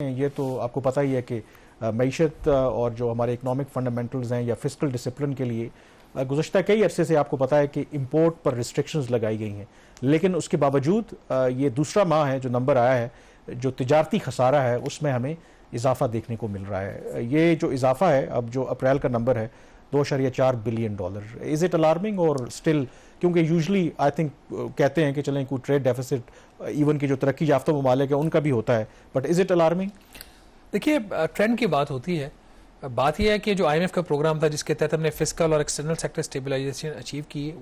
ये तो आपको पता ही है कि मईशत और जो हमारे इकोनॉमिक फंडामेंटल्स हैं या फिस्कल डिसिप्लिन के लिए गुज़श्ता कई अरसे से आपको पता है कि इंपोर्ट पर रिस्ट्रिक्शंस लगाई गई हैं, लेकिन उसके बावजूद ये दूसरा माह है जो नंबर आया है, जो तिजारती खसारा है उसमें हमें इजाफा देखने को मिल रहा है। ये जो इजाफा है अब जो अप्रैल का नंबर है $2.4 बिलियन, इज इट अलार्मिंग और स्टिल, क्योंकि यूजली आई थिंक कहते हैं कि चलें कोई ट्रेड डेफिसिट इवन की जो तरक्की याफ्ता ममालिक है उनका भी होता है, बट इज इट अलार्मिंग? देखिए, ट्रेंड की बात होती है। बात यह है कि जो IMF का प्रोग्राम था जिसके तहत हमने फिस्कल और एक्सटर्नल सेक्टर स्टेबलाइजेशन अचीव की,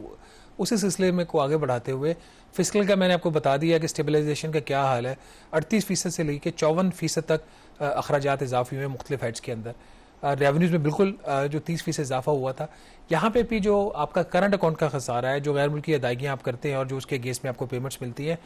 उसी सिलसिले में को आगे बढ़ाते हुए फिस्कल का मैंने आपको बता दिया कि स्टेबलाइजेशन का क्या हाल है। 38% से लेकर 54% तक अखराजात इजाफी हुए मुख्तलिफ हेड्स के अंदर। रेवेन्यूज़ में बिल्कुल जो 30% इजाफा हुआ था। यहाँ पे भी जो आपका करंट अकाउंट का खसारा है, जो गैर मुल्की अदायगियाँ आप करते हैं और जो उसके अगेंस्ट में आपको पेमेंट्स मिलती हैं,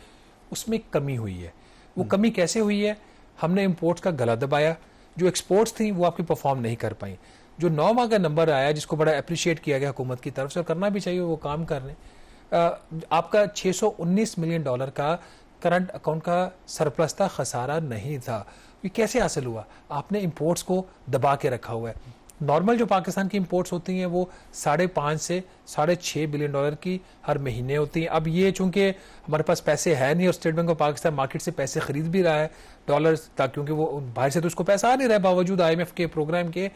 उसमें कमी हुई है। वो कमी कैसे हुई है? हमने इंपोर्ट्स का गला दबाया, जो एक्सपोर्ट्स थी वो आपकी परफॉर्म नहीं कर पाई। जो 9 माह का नंबर आया जिसको बड़ा अप्रिशिएट किया गया हुकूमत की तरफ से, और करना भी चाहिए, वो काम कर रहे हैं। आपका $619 मिलियन का करंट अकाउंट का सरप्लस था, खसारा नहीं था। ये कैसे हासिल हुआ? आपने इंपोर्ट्स को दबा के रखा हुआ है। नॉर्मल जो पाकिस्तान की इंपोर्ट्स होती हैं वो $5.5 से $6.5 बिलियन की हर महीने होती हैं। अब ये चूंकि हमारे पास पैसे है नहीं और state bank of Pakistan market से पैसे खरीद भी रहा है डॉलर्स, क्योंकि वो बाहर से तो उसको पैसा आ नहीं रहा है बावजूद IMF के प्रोग्राम के,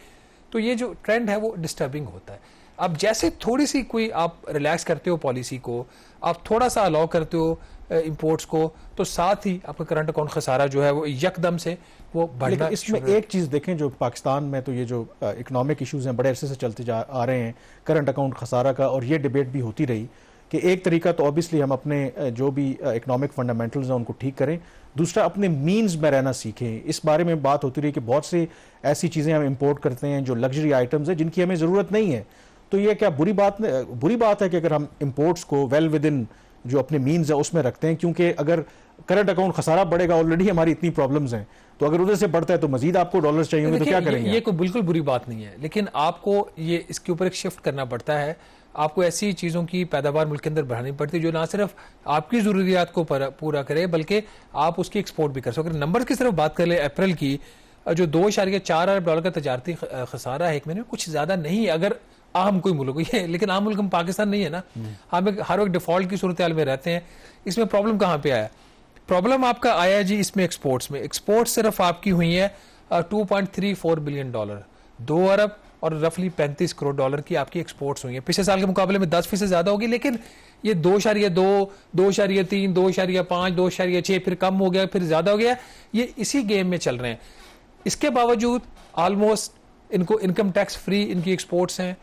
तो ये जो ट्रेंड है वो डिस्टर्बिंग होता है। अब जैसे थोड़ी सी कोई आप रिलैक्स करते हो पॉलिसी को, आप थोड़ा सा अलाउ करते हो इंपोर्ट्स को, तो साथ ही आपका करंट अकाउंट खसारा जो है वो यकदम से वो बढ़ना। इसमें एक चीज देखें, जो पाकिस्तान में तो ये जो इकोनॉमिक इश्यूज हैं बड़े अरसे से चलते आ रहे हैं करंट अकाउंट खसारा का, और ये डिबेट भी होती रही कि एक तरीका तो ऑब्वियसली हम अपने जो भी इकोनॉमिक फंडामेंटल्स हैं उनको ठीक करें, दूसरा अपने मीन्स में रहना सीखें। इस बारे में बात होती रही कि बहुत सी ऐसी चीज़ें हम इंपोर्ट करते हैं जो लग्जरी आइटम्स हैं जिनकी हमें ज़रूरत नहीं है। तो ये क्या बुरी बात है कि अगर हम इंपोर्ट्स को वेल विद इन जो अपने मीन्स है उसमें रखते हैं, क्योंकि अगर करंट अकाउंट खसारा बढ़ेगा, ऑलरेडी हमारी इतनी प्रॉब्लम्स हैं, तो अगर उधर से बढ़ता है तो मजीद आपको डॉलर्स चाहिए होंगे, तो क्या करेंगे? ये कोई बिल्कुल बुरी बात नहीं है, लेकिन आपको ये इसके ऊपर एक शिफ्ट करना पड़ता है। आपको ऐसी चीज़ों की पैदावार मुल्क के अंदर बढ़ानी पड़ती है जो ना सिर्फ आपकी ज़रूरियात को पूरा करे बल्कि आप उसकी एक्सपोर्ट भी कर सको। अगर नंबर की सिर्फ बात कर ले, अप्रैल की जो $2.4 अरब का तजारती खसारा है एक महीने में, कुछ ज़्यादा नहीं अगर आम कोई मुल्क है, लेकिन आम मुल्क हम पाकिस्तान नहीं है ना। हम हर वक्त डिफॉल्ट की सूरत हाल में रहते हैं। इसमें प्रॉब्लम कहाँ पे आया? प्रॉब्लम आपका आया जी इसमें एक्सपोर्ट्स में। एक्सपोर्ट सिर्फ आपकी हुई है $2.34 बिलियन, 2 अरब और रफली $35 करोड़ की आपकी एक्सपोर्ट्स हुई है। पिछले साल के मुकाबले में 10% ज्यादा होगी, लेकिन ये 2.2, 2.3, 2.5, 2.6 फिर कम हो गया, फिर ज्यादा हो गया। ये इसी गेम में चल रहे हैं। इसके बावजूद ऑलमोस्ट इनको इनकम टैक्स फ्री इनकी एक्सपोर्ट्स हैं,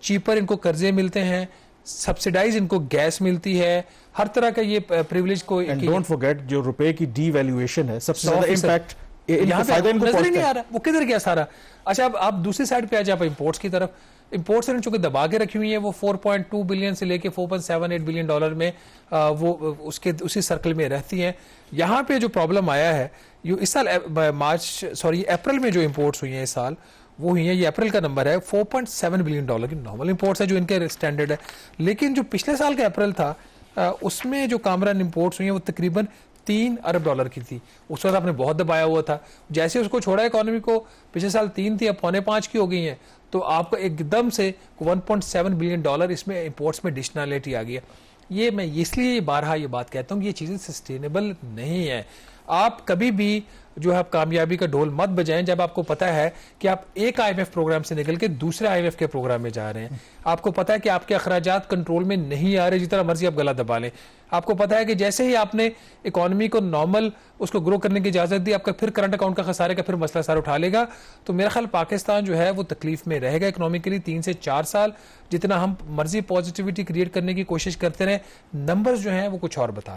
चीपर इनको कर्जे मिलते हैं, सब्सिडाइज इनको गैस मिलती है, हर तरह का ये प्रिविलेज को। डोंट फॉरगेट जो रुपए की डीवैल्यूएशन है, सबसे ज्यादा इंपैक्ट नजर ही नहीं आ रहा, वो किधर गया सारा। अच्छा, अब आप दूसरी साइड पे आ जाए, आप इंपोर्ट्स की तरफ। इंपोर्ट्स ने चूंकि दबा के रखी हुई है, वो 4.2 बिलियन से लेके $4.78 बिलियन में वो उसके उसी सर्कल में रहती हैं। यहाँ पे जो प्रॉब्लम आया है, इस साल अप्रैल में जो इंपोर्ट्स हुई हैं इस साल, वो हुई है, ये अप्रैल का नंबर है, $4.7 बिलियन की नॉर्मल इंपोर्ट्स है जो इनके स्टैंडर्ड है। लेकिन जो पिछले साल का अप्रैल था उसमें जो कामरान इंपोर्ट्स हुई हैं वो तकरीबन $3 अरब की थी। उस वक्त आपने बहुत दबाया हुआ था। जैसे उसको छोड़ा इकोनॉमी को, पिछले साल 3 थी, अब 4.5 की हो गई है, तो आपको एकदम से $1.7 बिलियन इसमें इंपोर्ट्स में एडिशनलिटी आ गई है। ये मैं इसलिए बारहा ये बात कहता हूँ कि ये चीज़ें सस्टेनेबल नहीं है। आप कभी भी जो है आप कामयाबी का ढोल मत बजाएं जब आपको पता है कि आप एक IMF प्रोग्राम से निकल के दूसरे IMF के प्रोग्राम में जा रहे हैं। आपको पता है कि आपके अखराजात कंट्रोल में नहीं आ रहे, जितना मर्जी आप गला दबा लें। आपको पता है कि जैसे ही आपने इकोनॉमी को नॉर्मल उसको ग्रो करने की इजाजत दी, आपका फिर करंट अकाउंट का खसारे का फिर मसला सारा उठा लेगा। तो मेरा ख्याल पाकिस्तान जो है वो तकलीफ में रहेगा इकोनॉमिकली 3 से 4 साल। जितना हम मर्जी पॉजिटिविटी क्रिएट करने की कोशिश करते रहे, नंबर्स जो हैं वो कुछ और बता रहे हैं।